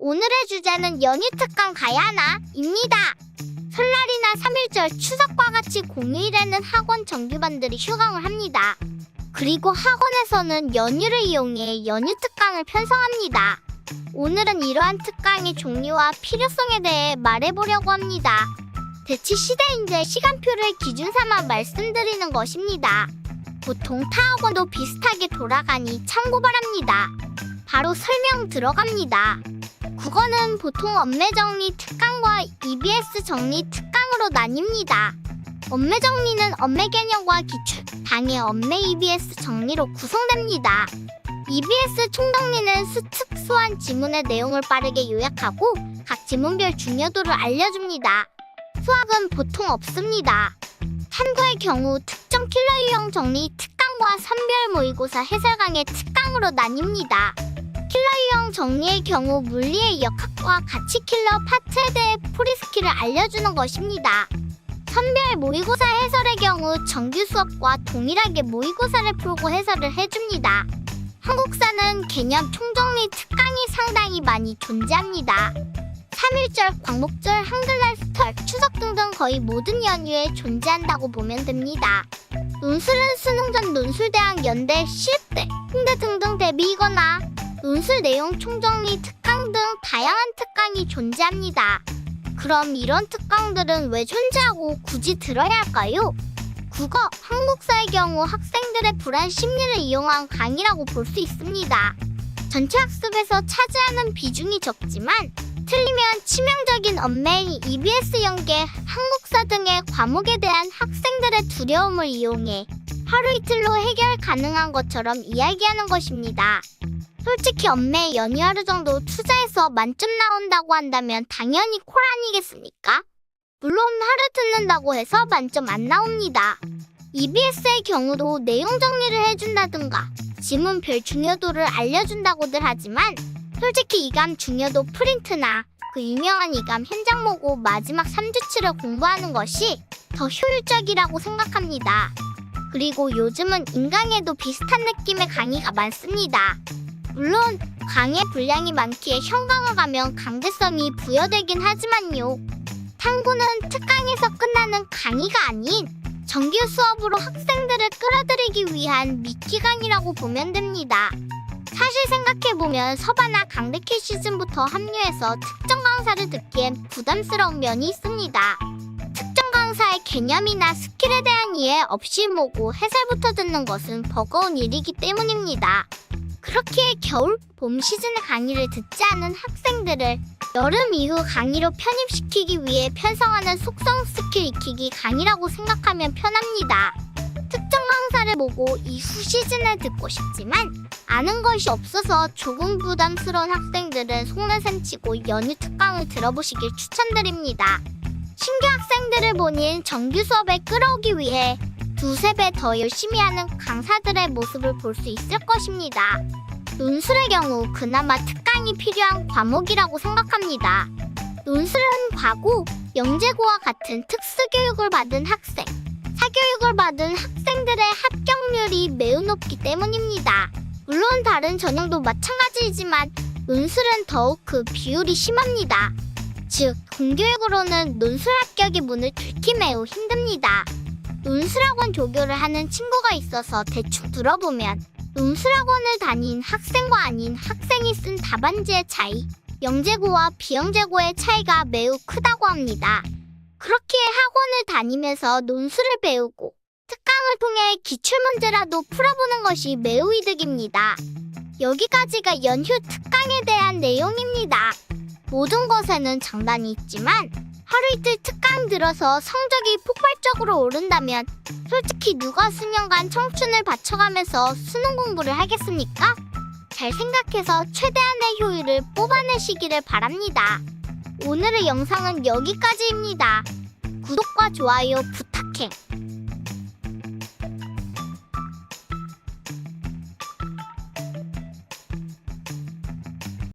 오늘의 주제는 연휴 특강 가야 하나?입니다. 설날이나 3.1절 추석과 같이 공휴일에는 학원 정규반들이 휴강을 합니다. 그리고 학원에서는 연휴를 이용해 연휴 특강을 편성합니다. 오늘은 이러한 특강의 종류와 필요성에 대해 말해보려고 합니다. 대치 시대인데 시간표를 기준 삼아 말씀드리는 것입니다. 보통 타 학원도 비슷하게 돌아가니 참고 바랍니다. 바로 설명 들어갑니다. 국어는 보통 엄매정리 특강과 EBS 정리 특강으로 나뉩니다. 엄매정리는 엄매 개념과 기출, 당의 엄매 EBS 정리로 구성됩니다. EBS 총정리는 특수한 지문의 내용을 빠르게 요약하고 각 지문별 중요도를 알려줍니다. 수학은 보통 없습니다. 탐구의 경우 특정 킬러 유형 정리 특강과 선별 모의고사 해설강의 특강으로 나뉩니다. 킬러 유형 정리의 경우 물리의 역학과 가치 킬러 파트에 대해 프리스킬을 알려주는 것입니다. 선별 모의고사 해설의 경우 정규 수업과 동일하게 모의고사를 풀고 해설을 해줍니다. 한국사는 개념 총정리 특강이 상당히 많이 존재합니다. 3.1절, 광복절, 한글날, 설, 추석 등등 거의 모든 연휴에 존재한다고 보면 됩니다. 논술은 수능 전 논술대학, 연대, 시립대, 홍대 등등 대비이거나 논술 내용 총정리 특강 등 다양한 특강이 존재합니다. 그럼 이런 특강들은 왜 존재하고 굳이 들어야 할까요? 국어, 한국사의 경우 학생들의 불안 심리를 이용한 강의라고 볼 수 있습니다. 전체 학습에서 차지하는 비중이 적지만 틀리면 치명적인 엄매, EBS 연계, 한국사 등의 과목에 대한 학생들의 두려움을 이용해 하루 이틀로 해결 가능한 것처럼 이야기하는 것입니다. 솔직히 엄매 연휴 하루 정도 투자해서 만점 나온다고 한다면 당연히 콜 아니겠습니까? 물론 하루 듣는다고 해서 만점 안 나옵니다. EBS의 경우도 내용 정리를 해준다든가 지문별 중요도를 알려준다고들 하지만 솔직히 이감 중요도 프린트나 그 유명한 이감 현장 보고 마지막 3주치를 공부하는 것이 더 효율적이라고 생각합니다. 그리고 요즘은 인강에도 비슷한 느낌의 강의가 많습니다. 물론 강의 분량이 많기에 현강을 가면 강제성이 부여되긴 하지만요. 탐구는 특강에서 끝나는 강의가 아닌 정규 수업으로 학생들을 끌어들이기 위한 미끼 강의라고 보면 됩니다. 사실 생각해보면 서바나 강대캐 시즌부터 합류해서 특정 강사를 듣기엔 부담스러운 면이 있습니다. 특정 강사의 개념이나 스킬에 대한 이해 없이 보고 해설부터 듣는 것은 버거운 일이기 때문입니다. 그렇기에 겨울, 봄 시즌의 강의를 듣지 않은 학생들을 여름 이후 강의로 편입시키기 위해 편성하는 속성 스킬 익히기 강의라고 생각하면 편합니다. 특정 강사를 보고 이후 시즌에 듣고 싶지만 아는 것이 없어서 조금 부담스러운 학생들은 속내샘 치고 연휴 특강을 들어보시길 추천드립니다. 신규 학생들을 본인 정규 수업에 끌어오기 위해 두세 배 더 열심히 하는 강사들의 모습을 볼 수 있을 것입니다. 논술의 경우 그나마 특강이 필요한 과목이라고 생각합니다. 논술은 과고, 영재고와 같은 특수교육을 받은 학생, 사교육을 받은 학생들의 합격률이 매우 높기 때문입니다. 물론 다른 전형도 마찬가지이지만 논술은 더욱 그 비율이 심합니다. 즉, 공교육으로는 논술 합격의 문을 뚫기 매우 힘듭니다. 논술학원 조교를 하는 친구가 있어서 대충 들어보면 논술학원을 다닌 학생과 아닌 학생이 쓴 답안지의 차이, 영재고와 비영재고의 차이가 매우 크다고 합니다. 그렇기에 학원을 다니면서 논술을 배우고 특강을 통해 기출문제라도 풀어보는 것이 매우 이득입니다. 여기까지가 연휴 특강에 대한 내용입니다. 모든 것에는 장단이 있지만 하루 이틀 특강 들어서 성적이 폭발적으로 오른다면 솔직히 누가 수년간 청춘을 바쳐가면서 수능 공부를 하겠습니까? 잘 생각해서 최대한의 효율을 뽑아내시기를 바랍니다. 오늘의 영상은 여기까지입니다. 구독과 좋아요 부탁해.